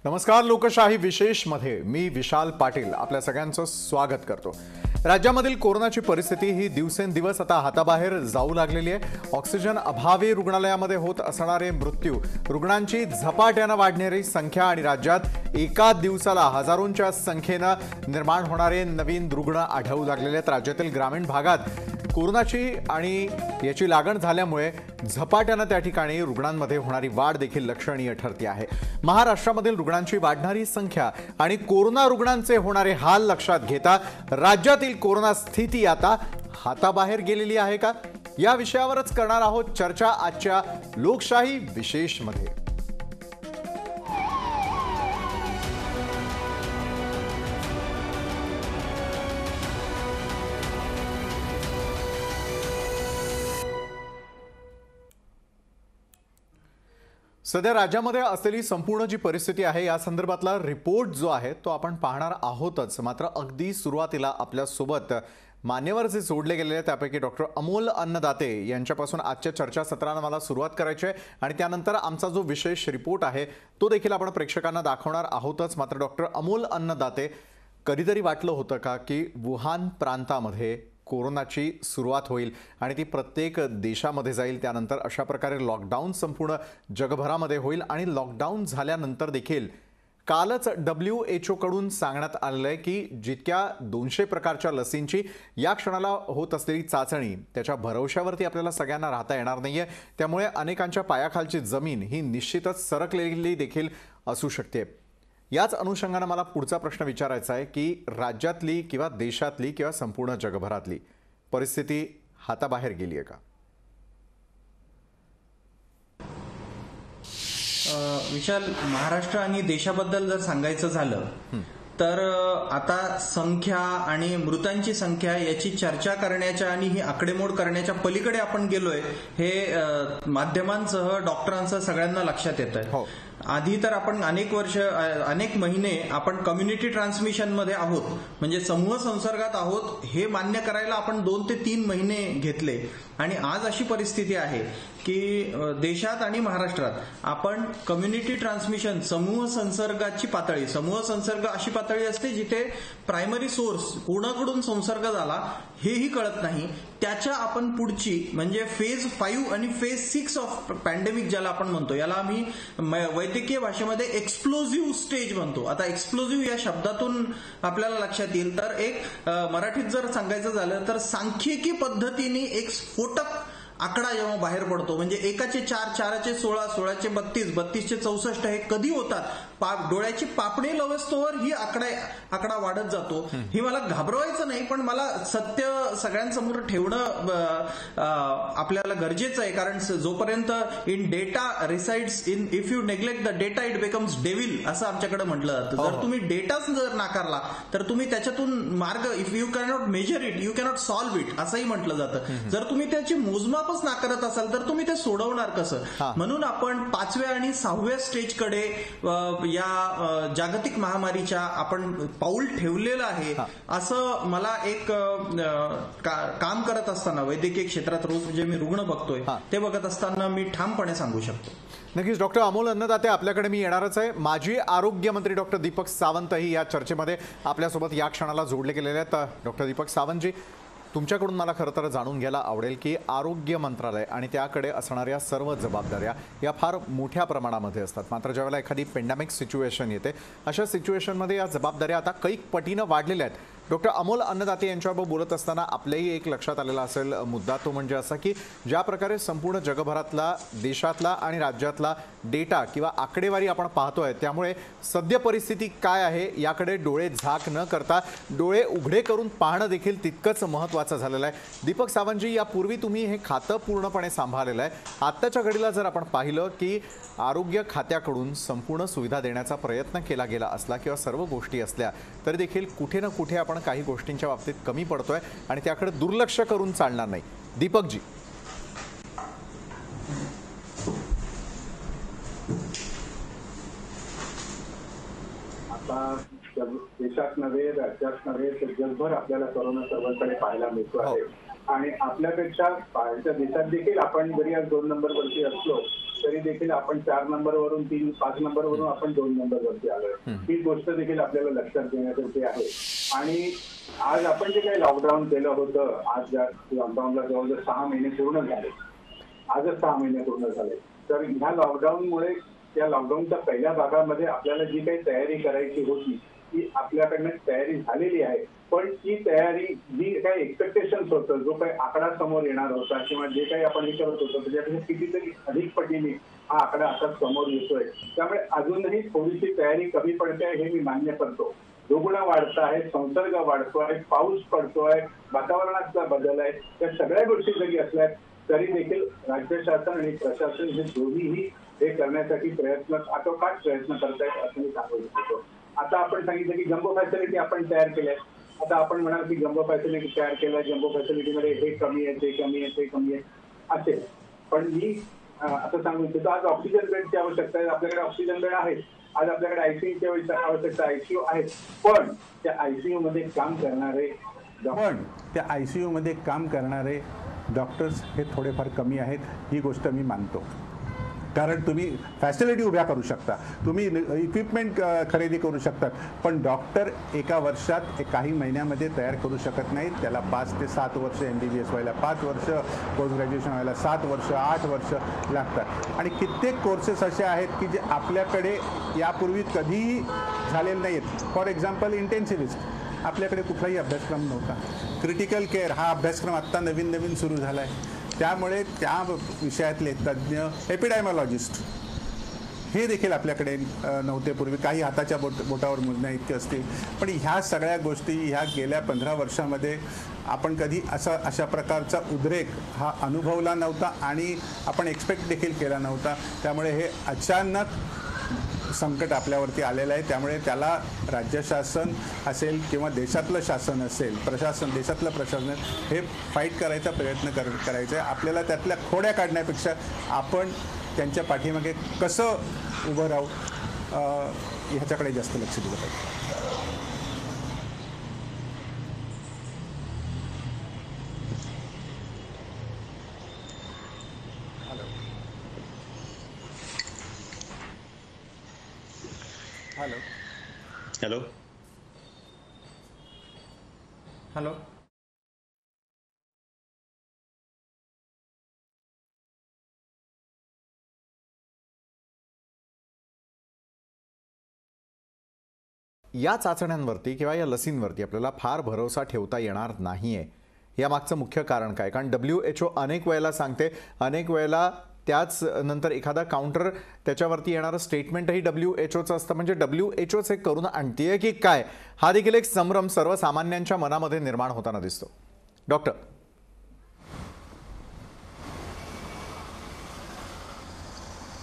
नमस्कार. लोकशाही विशेषमध्ये मी विशाल पाटील आपल्या सगळ्यांचं स्वागत करतो. राज्यामधील कोरोनाची परिस्थिती ही दिवसेंदिवस आता हाताबाहेर जाऊ लागलेली आहे. ऑक्सिजन अभावी रुग्णालयामध्ये होत असणारे मृत्यू, रुग्णांची झपाट्यानं वाढणारी संख्या आणि राज्यात एका दिवसाला हजारोंच्या संख्येनं निर्माण होणारे नवीन रुग्ण आढळू लागलेले आहेत. राज्यातील ग्रामीण भागात कोरोनाची आणि याची लागण झाल्यामुळे झपाट्यानं त्या ठिकाणी रुग्णांमध्ये होणारी वाढ देखील लक्षणीय ठरते आहे. महाराष्ट्रामधील रुग्णांची वाढणारी संख्या आणि कोरोना रुग्णांचे होणारे हाल लक्षात घेता राज्यातील कोरोना स्थिती आता हाताबाहेर गेलेली आहे का, या विषयावरच करणार आहोत चर्चा आजच्या लोकशाही विशेषमध्ये. सध्या राज्यामध्ये असलेली संपूर्ण जी परिस्थिती आहे या संदर्भातला रिपोर्ट जो आहे तो आपण पाहणार आहोतच. मात्र अगदी सुरुवातीला आपल्यासोबत मान्यवर जे जोडले गेलेले त्यापैकी डॉक्टर अमोल अन्नदाते यांच्यापासून आजच्या चर्चासत्राला मला सुरुवात करायची आहे आणि त्यानंतर आमचा जो विशेष रिपोर्ट आहे तो देखील आपण प्रेक्षकांना दाखवणार आहोतच. मात्र डॉक्टर अमोल अन्नदाते, कधीतरी वाटलं होतं का की वुहान प्रांतामध्ये कोरोनाची सुरुवात होईल आणि ती प्रत्येक देशामध्ये जाईल, त्यानंतर अशा प्रकारे लॉकडाऊन संपूर्ण जगभरामध्ये होईल आणि लॉकडाऊन झाल्यानंतर देखील कालच WHO कडून सांगण्यात आलेलं आहे की जितक्या 200 प्रकारच्या लसींची या क्षणाला होत असलेली चाचणी त्याच्या भरवशावरती आपल्याला सगळ्यांना राहता येणार नाहीये. त्यामुळे अनेकांच्या पायाखालची जमीन ही निश्चितच सरकलेली देखील असू शकते. याच अनुषंगाने मला पुढचा प्रश्न विचारायचा आहे की राज्यातली किंवा देशातली किंवा संपूर्ण जगभरातली परिस्थिती हाताबाहेर गेली आहे का? विशाल, महाराष्ट्र आणि देशाबद्दल जर सांगायचं झालं तर आता संख्या आणि मृतांची संख्या याची चर्चा करण्याच्या आणि ही आकडेमोड करण्याच्या पलीकडे आपण गेलोय हे माध्यमांसह डॉक्टरांसह सगळ्यांना लक्षात येत आहे. आधी तर आपण अनेक महिने आपण कम्युनिटी ट्रान्समिशन मध्ये आहोत, म्हणजे समूह संसर्गात आहोत हे मान्य करायला आपण 2 ते 3 महिने घेतले आणि आज अशी परिस्थिती आहे की देशात आणि महाराष्ट्रात आपण कम्युनिटी ट्रान्समिशन समूह संसर्गाची पातळी, समूह संसर्ग अशी पातळी असते जिथे प्रायमरी सोर्स कोणाकडून संसर्ग झाला हेही कळत नाही, त्याच्या आपण पुढची म्हणजे फेज 5 आणि फेज 6 ऑफ पॅन्डेमिक ज्याला आपण म्हणतो, याला आम्ही वैद्यकीय भाषेमध्ये एक्सप्लोजिव्ह स्टेज म्हणतो. आता एक्सप्लोजिव्ह या शब्दातून आपल्याला लक्षात येईल तर एक मराठीत जर सांगायचं झालं तर सांख्यिकी पद्धतीने एक स्फोटक आकडा जेव्हा बाहेर पडतो, म्हणजे एकाचे 4, 4चे 16, 16चे 32, 32चे 64 हे कधी होतात, डोळ्याची पापणी लवस्तोवर ही आकडा वाढत जातो. ही मला घाबरवायचं नाही, पण मला सत्य सगळ्यांसमोर ठेवणं आपल्याला गरजेचं आहे. कारण जोपर्यंत in data resides in if you neglect the data it becomes devil असं आमच्याकडे म्हटलं जातं. जर तुम्ही डेटाच जर नाकारला तर तुम्ही त्याच्यातून मार्ग, if you cannot measure it you cannot solve it असंही म्हटलं जातं. जर तुम्ही त्याची मोजमापच नाकारत असाल तर तुम्ही ते सोडवणार कसं? म्हणून आपण 5व्या आणि 6व्या स्टेजकडे या जागतिक महामारीच्या आपण पाऊल ठेवलेलं आहे असं मला एक काम करत असताना वैद्यकीय क्षेत्रात रोज जे मी रुग्ण बघतोय ते बघत असताना मी ठामपणे सांगू शकतो. नक्कीच. डॉक्टर अमोल अन्नदाते, आपल्याकडे मी येणारच आहे. माजी आरोग्य मंत्री डॉक्टर दीपक सावंतही या चर्चेमध्ये आपल्यासोबत या क्षणाला जोडले गेलेले आहेत. डॉक्टर दीपक सावंतजी, तुमच्याकडून मला खरं तर जाणून घ्यायला आवडेल की आरोग्य मंत्रालय आणि त्याकडे असणाऱ्या सर्व जबाबदाऱ्या या फार मोठ्या प्रमाणामध्ये असतात. मात्र ज्यावेळेला एखादी पेंडेमिक सिच्युएशन येते अशा सिच्युएशनमध्ये या जबाबदाऱ्या आता कैक पटीनं वाढलेल्या आहेत. डॉक्टर अमोल अन्नदाते यांच्याबरोबर बोलत असताना आपल्याही एक लक्षात आलेला असेल मुद्दा, तो म्हणजे असा की ज्या प्रकारे संपूर्ण जगभरातला, देशातला आणि राज्यातला डेटा किंवा आकडेवारी आपण पाहतोय त्यामुळे सद्य परिस्थिती काय आहे याकडे डोळे झाक न करता डोळे उघडे करून पाहणं देखील तितकंच महत्त्वाचं झालेलं आहे. दीपक सावंतजी, यापूर्वी तुम्ही हे खातं पूर्णपणे सांभाळलेलं आहे. आत्ताच्या घडीला जर आपण पाहिलं की आरोग्य खात्याकडून संपूर्ण सुविधा देण्याचा प्रयत्न केला गेला असला किंवा सर्व गोष्टी असल्या तरी देखील कुठे ना कुठे आपण काही गोष्टींच्या बाबतीत कमी पडतोय आणि त्याकडे दुर्लक्ष करून चालणार नाही. दीपकजी. आता देशात नव्हे, राज्यात नव्हे तर जगभर आपल्याला कोरोना सर्वांकडे पाहायला मिळतो आहे. आणि आपल्यापेक्षा बाहेरच्या देशात देखील आपण जरी आज 2 नंबरवरती असलो तरी देखील आपण 4 नंबरवरून 5 नंबरवरून आपण 2 नंबरवरती आलोय. ही गोष्ट देखील आपल्याला लक्षात घेण्यासारखी आहे. आणि आज आपण जे काही लॉकडाऊन केलं होतं, आज लॉकडाऊनला जवळजवळ 6 महिने पूर्ण झाले. आजच 6 महिने पूर्ण झाले. तर ह्या लॉकडाऊनमुळे त्या लॉकडाऊनच्या पहिल्या भागामध्ये आपल्याला जी काही तयारी करायची होती ती आपल्याकडनं तयारी झालेली आहे. पण ती तयारी जी काही एक्सपेक्टेशन्स होतं, जो काही आकडा समोर येणार होता किंवा जे काही आपण हे करत होतो त्याच्यापेक्षा कितीतरी अधिक पटीने हा आकडा आता समोर येतोय. त्यामुळे अजूनही थोडीशी तयारी कमी पडते हे मी मान्य करतो. रुग्ण वाढत आहे, संसर्ग वाढतोय, पाऊस पडतोय, वातावरणातला बदल आहे, त्या सगळ्या गोष्टी जरी असल्या तरी देखील राज्य शासन आणि प्रशासन हे दोन्हीही हे करण्यासाठी आटोकाट प्रयत्न करतायत असं मी सांगू इच्छितो. आता आपण सांगितलं की जम्बो फॅसिलिटी आपण तयार केल्या. आता आपण म्हणाल की जम्बो फॅसिलिटी तयार केल्या, जम्बो फॅसिलिटीमध्ये हे कमी आहे, ते कमी आहे, ते कमी आहे असेल. पण मी असं सांगू इच्छितो आज ऑक्सिजन बेडची आवश्यकता आहे. आपल्याकडे ऑक्सिजन बेड आहेत. आज आपल्याकडे आयसीयूची आवश्यकता, आयसीयू आहेत. पण त्या आयसीयू मध्ये काम करणारे डॉक्टर्स हे थोडेफार कमी आहेत, ही गोष्ट मी मानतो. कारण तुम्ही फॅसिलिटी उभ्या करू शकता, तुम्ही इक्विपमेंट खरेदी करू शकतात, पण डॉक्टर एका वर्षात काही महिन्यामध्ये तयार करू शकत नाहीत. त्याला 5 ते 7 वर्ष MBBS व्हायला, 5 वर्ष पोस्ट ग्रॅज्युएशन व्हायला, 7 वर्ष 8 वर्ष लागतात. आणि कित्येक कोर्सेस असे आहेत की जे आपल्याकडे यापूर्वी कधीही झालेले नाहीत. फॉर एक्झाम्पल इंटेन्सिव्हिस्ट, आपल्याकडे कुठलाही अभ्यासक्रम नव्हता. क्रिटिकल केअर हा अभ्यासक्रम आत्ता नवीन सुरू झाला आहे. त्यामुळे त्या विषयातले तज्ज्ञ, एपिडायमॉलॉजिस्ट हे देखील आपल्याकडे नव्हते पूर्वी. काही हाताच्या बोटावर मोजण्या इतके असतील. पण ह्या सगळ्या गोष्टी ह्या गेल्या 15 वर्षामध्ये आपण कधी अशा प्रकारचा उद्रेक हा अनुभवला नव्हता आणि आपण एक्सपेक्ट देखील केला नव्हता. त्यामुळे हे अचानक संकट आपल्यावरती आलेलं आहे. त्यामुळे त्याला राज्य शासन असेल किंवा देशातलं शासन असेल, देशातलं प्रशासन हे फाईट करायचा प्रयत्न करायचा आहे. आपल्याला त्यातल्या खोड्या काढण्यापेक्षा आपण त्यांच्या पाठीमागे कसं उभं राहू ह्याच्याकडे जास्त लक्ष दिलं पाहिजे. हॅलो हॅलो हॅलो या चाचण्यांवरती किंवा या लसींवरती आपल्याला फार भरोसा ठेवता येणार नाहीये. यामागचं मुख्य कारण काय? कारण WHO अनेक वेळेला सांगते, अनेक वेळेला त्याच नंतर एखादा काउंटर त्याच्यावरती येणारं स्टेटमेंटही WHOचं असतं. म्हणजे WHOच हे करून आणतीये की काय, हा देखील एक संभ्रम सर्वसामान्यांच्या मनामध्ये निर्माण होताना दिसतो. डॉक्टर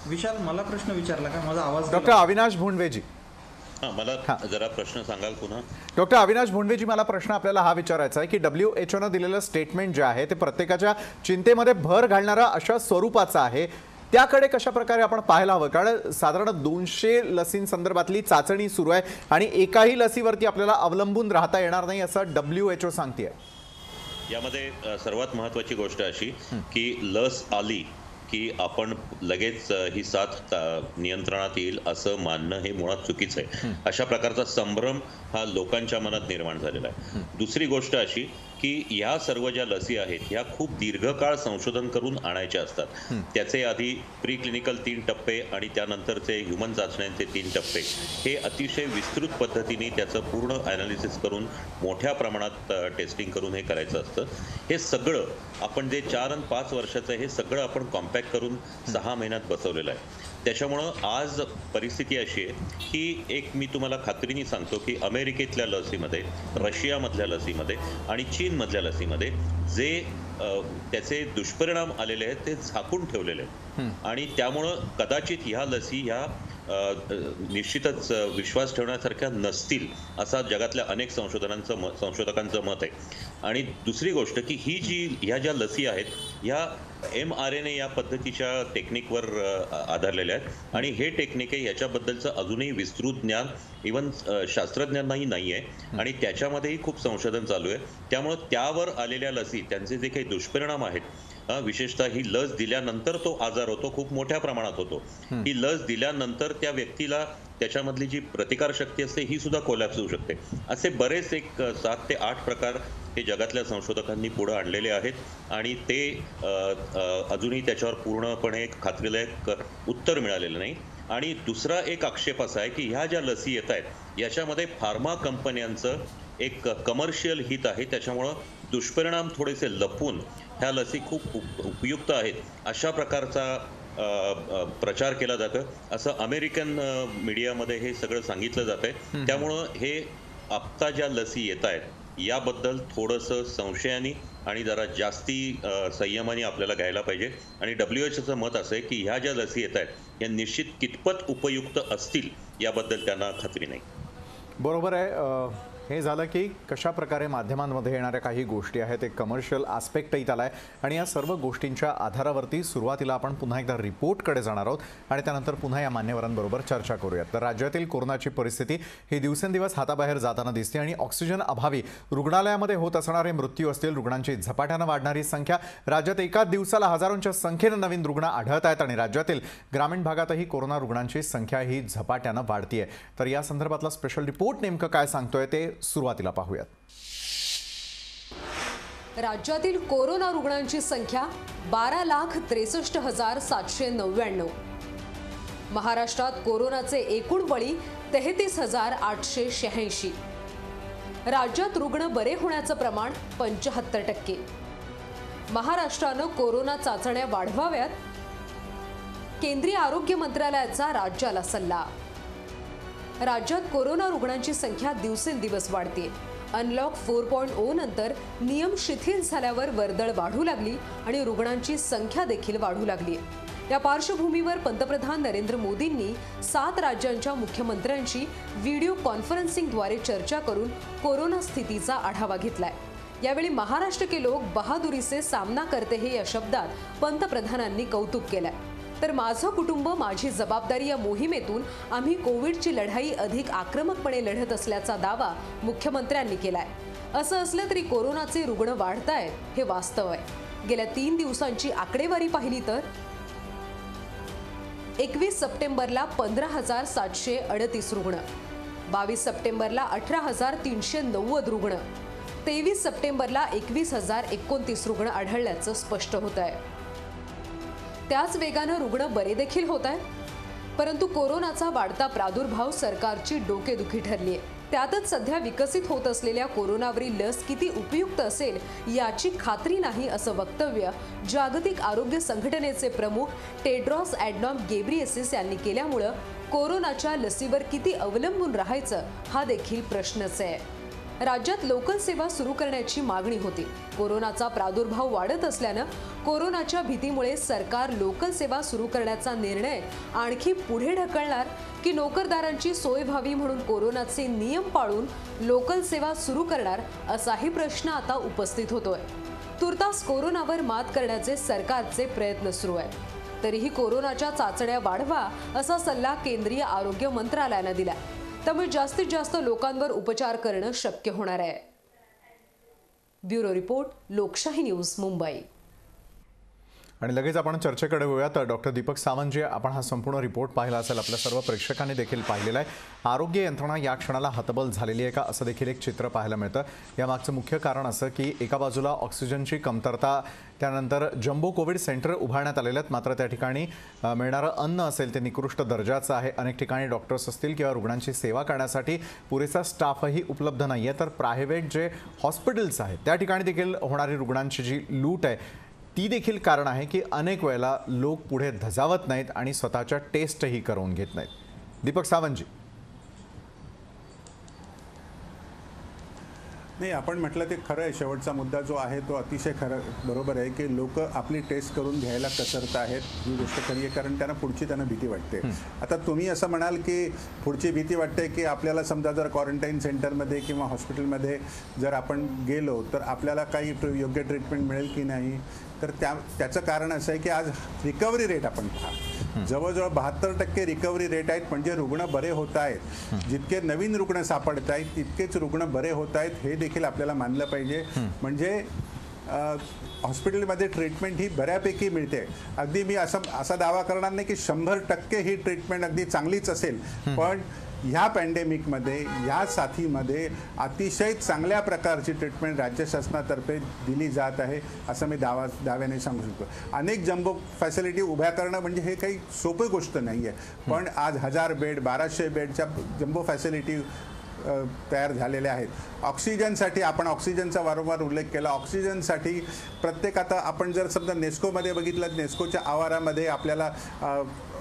विशाल, मला प्रश्न विचारला का? माझा आवाज डॉक्टर अविनाश भोंडवेजी. मला जरा प्रश्न सांगाल पुन्हा? डॉक्टर अविनाश भोंडवेजी, मला प्रश्न आपल्याला हा विचारायचा आहे की WHOनं दिलेलं स्टेटमेंट जे आहे ते प्रत्येकाच्या चिंतेमध्ये भर घालणारा अशा स्वरूपाचं आहे. त्याकडे कशा प्रकारे आपण पाहायला हवं? कारण साधारण 200 लसींसंदर्भातली चाचणी सुरू आहे आणि एकाही लसीवरती आपल्याला अवलंबून राहता येणार नाही असं WHO सांगते. यामध्ये सर्वात महत्त्वाची गोष्ट अशी की लस आली की आपण लगेच ही साथ नियंत्रणात येईल असं मानणं हे मुळात चुकीचं आहे. अशा प्रकारचा संभ्रम हा लोकांच्या मनात निर्माण झालेला आहे. दुसरी गोष्ट अशी की ह्या सर्व ज्या लसी आहेत ह्या खूप दीर्घकाळ संशोधन करून आणायच्या असतात. त्याचे आधी प्री क्लिनिकल 3 टप्पे आणि त्यानंतरचे ह्युमन चाचण्यांचे 3 टप्पे हे अतिशय विस्तृत पद्धतीने त्याचं पूर्ण ॲनालिसिस करून मोठ्या प्रमाणात टेस्टिंग करून हे करायचं असतं. हे सगळं आपण जे 4 आणि 5 वर्षाचं हे सगळं आपण कॉम्पॅक्ट करून 6 महिन्यात बसवलेलं आहे. त्याच्यामुळं आज परिस्थिती अशी आहे की एक मी तुम्हाला खात्रीने सांगतो की अमेरिकेतल्या लसीमध्ये, रशियामधल्या लसीमध्ये आणि चीनमधल्या लसीमध्ये जे त्याचे दुष्परिणाम आलेले आहेत ते झाकून ठेवलेले आहेत. आणि त्यामुळं कदाचित ह्या लसी ह्या निश्चितच विश्वास ठेवण्यासारख्या नसतील असा जगातल्या अनेक संशोधकांचं मत आहे. आणि दुसरी गोष्ट की ह्या ज्या लसी आहेत ह्या mRNA या पद्धतीच्या टेक्निकवर आधारलेल्या आहेत आणि हे टेक्निक आहे याच्याबद्दलचं अजूनही विस्तृत ज्ञान इव्हन शास्त्रज्ञांनाही नाही आहे आणि त्याच्यामध्येही खूप संशोधन चालू आहे. त्यामुळे त्यावर आलेल्या लसी त्यांचे जे काही दुष्परिणाम आहेत, विशेषतः ही लस दिल्यानंतर तो आजार होतो खूप मोठ्या प्रमाणात होतो. ही लस दिल्यानंतर त्या व्यक्तीला त्याच्यामधली जी प्रतिकारशक्ती असते ही सुद्धा कोलॅप्स होऊ शकते. असे बरेच एक 7 ते 8 प्रकार हे जगातल्या संशोधकांनी पुढे आणलेले आहेत आणि ते अजूनही त्याच्यावर पूर्णपणे खात्रीलायक उत्तर मिळालेलं नाही. आणि दुसरा एक आक्षेप असा आहे की ह्या ज्या लसी येत आहेत याच्यामध्ये फार्मा कंपन्यांचं एक कमर्शियल हित आहे. त्याच्यामुळं दुष्परिणाम थोडेसे लपवून ह्या लसी खूप उपयुक्त आहेत अशा प्रकारचा प्रचार केला जातं, असं अमेरिकन मीडियामध्ये हे सगळं सांगितलं जातंय. त्यामुळं हे आत्ता ज्या लसी येत आहेत याबद्दल थोडंसं संशयाने आणि जरा जास्ती संयमाने आपल्याला घ्यायला पाहिजे. आणि WHOचं मत असं आहे की ह्या ज्या लसी येत आहेत या निश्चित कितपत उपयुक्त असतील याबद्दल त्यांना खात्री नाही. बरोबर आहे. हे झालं की कशा प्रकारे माध्यमांमध्ये येणाऱ्या काही गोष्टी आहेत, एक कमर्शियल आस्पेक्टही त्याला आहे आणि या सर्व गोष्टींच्या आधारावरती सुरुवातीला आपण पुन्हा एकदा रिपोर्टकडे जाणार आहोत आणि त्यानंतर पुन्हा या मान्यवरांबरोबर चर्चा करूयात. तर राज्यातील कोरोनाची परिस्थिती ही दिवसेंदिवस हाताबाहेर जाताना दिसते आणि ऑक्सिजन अभावी रुग्णालयामध्ये होत असणारे मृत्यू असतील, रुग्णांची झपाट्यानं वाढणारी संख्या, राज्यात एकाच दिवसाला हजारोंच्या संख्येनं नवीन रुग्ण आढळत आहेत आणि राज्यातील ग्रामीण भागातही कोरोना रुग्णांची संख्या ही झपाट्यानं वाढतीये. तर या संदर्भातला स्पेशल रिपोर्ट नेमकं काय सांगतोय ते सुरुवातीला पाहूयात. राज्यातील कोरोना रुग्णांची संख्या 12,63,799. महाराष्ट्रात कोरोनाचे एकूण बळी 33,886. राज्यात रुग्ण बरे होण्याचं प्रमाण 75%. महाराष्ट्रानं कोरोना चाचण्या वाढवाव्यात, केंद्रीय आरोग्य मंत्रालयाचा राज्याला सल्ला. राज्यात कोरोना रुग्णांची संख्या दिवसेंदिवस वाढते. अनलॉक 4.0 नंतर नियम शिथिल झाल्यावर वर्दळ वाढू लागली आणि रुग्णांची संख्या देखील वाढू लागली. या पार्श्वभूमीवर पंतप्रधान नरेंद्र मोदींनी 7 राज्यांच्या मुख्यमंत्र्यांशी व्हिडिओ कॉन्फरन्सिंगद्वारे चर्चा करून कोरोना स्थितीचा आढावा घेतलाय. यावेळी महाराष्ट्र के लोग बहादुरी से सामना करते हैं या शब्दात पंतप्रधानांनी कौतुक केलंय. तर माझं कुटुंब माझी जबाबदारी या मोहिमेतून आम्ही कोविडची लढाई अधिक आक्रमकपणे लढत असल्याचा दावा मुख्यमंत्र्यांनी केलाय. असं असलं तरी कोरोनाचे रुग्ण वाढतायत हे वास्तव आहे. गेल्या 3 दिवसांची आकडेवारी पाहिली तर 21 सप्टेंबरला 15,738 रुग्ण, 22 सप्टेंबरला 18,390 रुग्ण, 23 सप्टेंबरला 21,029 रुग्ण आढळल्याचं स्पष्ट होत आहे. त्याच वेगानं रुग्ण बरे देखील होत आहेत. परंतु कोरोनाचा वाढता प्रादुर्भाव सरकारची डोकेदुखी ठरली आहे. त्यातच सध्या विकसित होत असलेल्या कोरोनावरील लस किती उपयुक्त असेल याची खात्री नाही असं वक्तव्य जागतिक आरोग्य संघटनेचे प्रमुख टेड्रॉस ॲडनॉम घेब्रेयेसस यांनी केल्यामुळे कोरोनाच्या लसीवर किती अवलंबून राहायचं हा देखील प्रश्नच आहे. राज्यात लोकल सेवा सुरू करण्याची मागणी होती. कोरोनाचा प्रादुर्भाव वाढत असल्यानं कोरोनाच्या भीतीमुळे सरकार लोकल सेवा सुरू करण्याचा निर्णय आणखी पुढे ढकलणार की नोकरदारांची सोय व्हावी म्हणून कोरोनाचे नियम पाळून लोकल सेवा सुरू करणार असाही प्रश्न आता उपस्थित होतोय. तुर्तास कोरोनावर मात करण्याचे सरकारचे प्रयत्न सुरू आहेत. तरीही कोरोनाच्या चाचण्या वाढवा असा सल्ला केंद्रीय आरोग्य मंत्रालयाने दिला. त्यामुळे जास्तीत जास्त लोकांवर उपचार करणं शक्य होणार आहे. ब्युरो रिपोर्ट, लोकशाही न्यूज, मुंबई. आणि लगेच आपण चर्चेकडे वळूयात. डॉक्टर दीपक सावंत जी, आपण हा संपूर्ण रिपोर्ट पाहिला असेल, आपल्या सर्व प्रेक्षकांनी देखील पाहिलेला आहे. आरोग्य यंत्रणा या क्षणाला हतबल झालेली आहे का असं देखील एक चित्र पाहायला मिळतं. यामागचं मुख्य कारण असं की एका बाजूला ऑक्सिजनची कमतरता, त्यानंतर जम्बो कोविड सेंटर उभारण्यात आलेले आहेत, मात्र त्या ठिकाणी मिळणारं अन्न असेल ते निकृष्ट दर्जाचं आहे. अनेक ठिकाणी डॉक्टर्स असतील किंवा रुग्णांची सेवा करण्यासाठी पुरेसा स्टाफही उपलब्ध नाही आहे. तर प्रायव्हेट जे हॉस्पिटल्स आहेत त्या ठिकाणी देखील होणारी रुग्णांची जी लूट आहे ती देखील कारण आहे की अनेक वेळेला लोक पुढे धजावत नाहीत आणि स्वतःच्या टेस्टही करून घेत नाहीत. दीपक सावंतजी. नाही, आपण म्हटलं ते खरं आहे. शेवटचा मुद्दा जो आहे तो अतिशय खरं बरोबर आहे की लोक आपली टेस्ट करून घ्यायला कसरत आहेत, ही गोष्ट खरी आहे. कारण त्यांना भीती वाटते. आता तुम्ही असं म्हणाल की पुढची भीती वाटते की आपल्याला समजा जर क्वारंटाईन सेंटरमध्ये किंवा हॉस्पिटलमध्ये जर आपण गेलो तर आपल्याला काही योग्य ट्रीटमेंट मिळेल की नाही. तर त्याचं कारण असं आहे की आज रिकव्हरी रेट आपण पहा, जवळजवळ 72% रिकव्हरी रेट आहेत. म्हणजे रुग्ण बरे होत आहेत. जितके नवीन रुग्ण सापडत आहेत तितकेच रुग्ण बरे होत आहेत, हे देखील आपल्याला मानलं पाहिजे. म्हणजे हॉस्पिटलमध्ये ट्रीटमेंट ही बऱ्यापैकी मिळते. अगदी मी असा दावा करणार नाही की 100% ही ट्रीटमेंट अगदी चांगलीच असेल, पण ह्या पॅन्डेमिकमध्ये, ह्या साथीमध्ये अतिशय चांगल्या प्रकारची ट्रीटमेंट राज्य शासनातर्फे दिली जात आहे, असं मी दाव्याने सांगू शकतो. अनेक जम्बो फॅसिलिटी उभ्या करणं म्हणजे हे काही सोपी गोष्ट नाही आहे. पण आज 1000 बेड, 1200 बेडच्या जम्बो फॅसिलिटी तयार झालेल्या आहेत. ऑक्सिजनसाठी आपण ऑक्सिजनचा वारंवार उल्लेख केला. ऑक्सिजनसाठी प्रत्येक, आता आपण जर समजा नेस्कोमध्ये बघितलं, नेस्कोच्या आवारामध्ये आपल्याला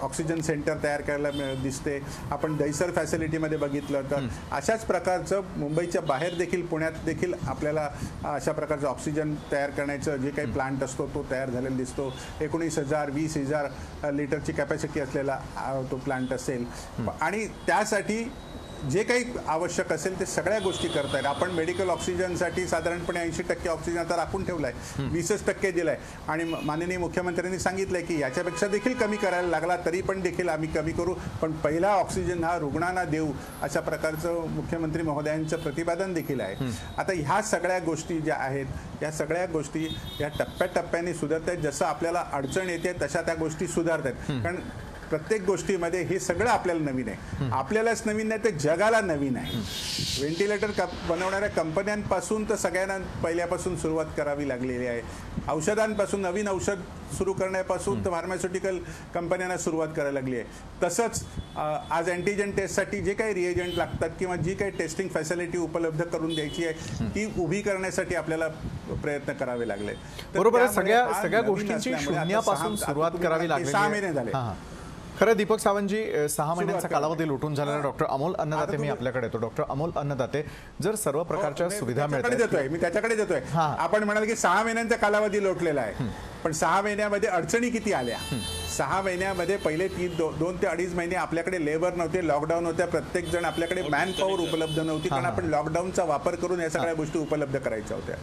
ऑक्सिजन सेंटर तयार करायला दिसते. आपण दहिसर फॅसिलिटीमध्ये बघितलं तर अशाच प्रकारचं मुंबईच्या बाहेर देखील, पुण्यात देखील आपल्याला अशा प्रकारचं ऑक्सिजन तयार करण्याचं जे काही प्लांट असतो तो तयार झालेला दिसतो. 19,000 20,000 लिटरची कॅपॅसिटी असलेला तो प्लांट असेल. आणि त्यासाठी जे काही आवश्यक असेल ते सगळ्या गोष्टी करतायत. आपण मेडिकल ऑक्सिजनसाठी साधारणपणे 80% ऑक्सिजन आता राखून ठेवलाय, 20% दिलाय. आणि माननीय मुख्यमंत्र्यांनी सांगितलंय की याच्यापेक्षा देखील कमी करायला लागला तरी पण देखील आम्ही कमी करू, पण पहिला ऑक्सिजन हा रुग्णांना देऊ, अशा प्रकारचं मुख्यमंत्री महोदयांचं प्रतिपादन देखील आहे. आता ह्या सगळ्या गोष्टी ज्या आहेत, या सगळ्या गोष्टी या टप्प्याटप्प्याने सुधारत आहेत. जसं आपल्याला अडचण येते तशा त्या गोष्टी सुधारत आहेत. कारण प्रत्येक गोष्टीमध्ये हे सगळं आपल्याला नवीन आहे. आपल्यालाच नवीन नाही तर जगाला नवीन आहे. व्हेंटिलेटर बनवणाऱ्या कंपन्यांपासून तर सगळ्यांना पहिल्यापासून सुरुवात करावी लागलेली आहे. औषधांपासून, नवीन औषध सुरू करण्यापासून तर फार्मास्युटिकल कंपन्यांना सुरुवात करायला लागली आहे. तसंच आज अँटीजन टेस्टसाठी जे काही रिएजंट लागतात किंवा जी काही टेस्टिंग फॅसिलिटी उपलब्ध करून द्यायची आहे ती उभी करण्यासाठी आपल्याला प्रयत्न करावे लागले. बरोबर आहे. सगळ्या गोष्टींची शून्यापासून सुरुवात करावी लागली. 6 महिने झाले. खरं दीपक सावंतजी, 6 महिन्यांचा कालावधी लुटून झालेला डॉक्टर अमोल अन्नदाते मी आपल्याकडे येतो. डॉक्टर अमोल अन्नदाते, जर सर्व प्रकारच्या सुविधा मिळतात, मी त्याच्याकडे देतोय. आपण म्हणाल की 6 महिन्यांचा कालावधी लोटलेला आहे, पण 6 महिन्यामध्ये अडचणी किती आल्या? 6 महिन्यामध्ये पहिले 2 ते 2.5 महिने आपल्याकडे लेबर नव्हते, लॉकडाऊन होत्या, प्रत्येक जण आपल्याकडे मॅन पॉवर उपलब्ध नव्हती, कारण आपण लॉकडाऊनचा वापर करून या सगळ्या गोष्टी उपलब्ध करायच्या होत्या.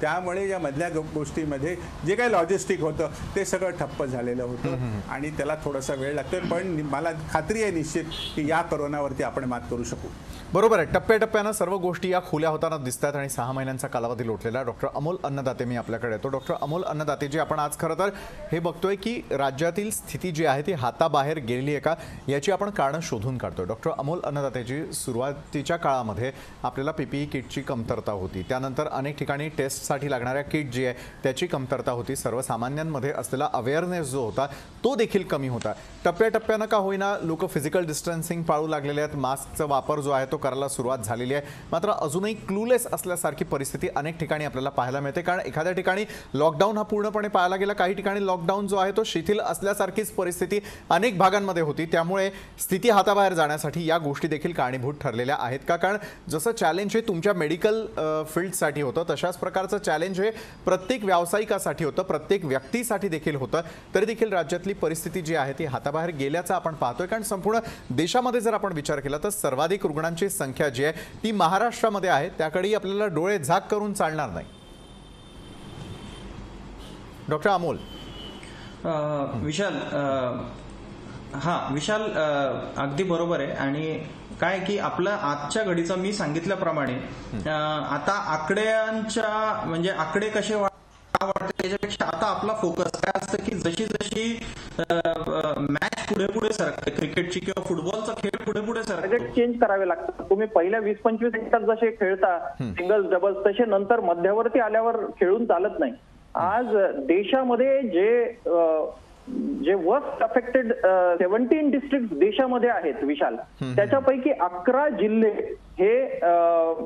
त्यामुळे या मधल्या गोष्टीमध्ये जे काही लॉजिस्टिक होतं ते सगळं ठप्प झालेलं होतं आणि त्याला थोडासा वेळ लागतोय. पण मला खात्री आहे निश्चित की या कोरोनावरती आपण मात करू शकू. बरोबर आहे. टप्प्याटप्प्यानं सर्व गोष्टी या खुल्या होताना दिसतात आणि 6 महिन्यांचा कालावधी लोटलेला. डॉक्टर अमोल अन्नदाते मी आपल्याकडे येतो. डॉक्टर अमोल अन्नदाते जी, आपण आज खरं तर हे बघतोय की राज्यातील स्थिती जी आहे ती हाताबाहेर गेलेली आहे का याची आपण कारणं शोधून काढतोय. डॉक्टर अमोल अन्नदातेजी, सुरुवातीच्या काळामध्ये आपल्याला पीपीई किटची कमतरता होती, त्यानंतर अनेक ठिकाणी टेस्टसाठी लागणाऱ्या किट जी आहे त्याची कमतरता होती, सर्वसामान्यांमध्ये असलेला अवेअरनेस जो होता तो देखील कमी होता. टप्प्याटप्प्यानं का होईना लोक फिजिकल डिस्टन्सिंग पाळू लागलेले आहेत, मास्कचा वापर जो आहे तो करायला सुरुवात झालेली आहे. मात्र अजूनही क्लूलेस असल्यासारखी परिस्थिती अनेक ठिकाणी आपल्याला पाहायला मिळते. कारण एखाद्या ठिकाणी लॉकडाऊन हा पूर्णपणे पाळला गेला, काही ठिकाणी लॉकडाऊन जो आहे तो शिथिल असल्यासारखीच परिस्थिती अनेक भागांमध्ये होती. त्यामुळे स्थिती हाताबाहेर जाण्यासाठी या गोष्टी देखील कारणीभूत ठरलेल्या आहेत का? कारण जसं चॅलेंज हे तुमच्या मेडिकल फील्डसाठी होतं, तशाच प्रकारचं चॅलेंज हे प्रत्येक व्यावसायिकासाठी होतं, प्रत्येक व्यक्तीसाठी देखील होतं. तरी देखील राज्यातली परिस्थिती जी आहे ती हाताबाहेर गेल्याचं आपण पाहतोय. कारण संपूर्ण देशामध्ये जर आपण विचार केला तर सर्वाधिक रुग्णांची संख्या जी आहे ती महाराष्ट्रामध्ये आहे. त्याकडेही आपल्याला डोळे झाक करून चालणार नाही. डॉक्टर अमोल. विशाल, विशाल अगदी बरोबर आहे. आणि काय की आपलं आजच्या घडीचं मी सांगितल्याप्रमाणे आता आकड्यांच्या म्हणजे आकडे कसे वाढते त्याच्यापेक्षा आता आपला फोकस काय असतं की जशी जशी मॅच पुढे पुढे सरकते, क्रिकेटची किंवा फुटबॉलचा खेळ पुढे पुढे सरकतो, चेंज करावे लागतात. तुम्ही पहिल्या 20-25 मिनिटात जसे खेळता सिंगल्स डबल्स, तसे नंतर मध्यावरती आल्यावर खेळून चालत नाही. आज देशामध्ये जे वर्स्ट अफेक्टेड 17 डिस्ट्रिक्ट देशामध्ये आहेत विशाल, त्याच्यापैकी 11 जिल्हे हे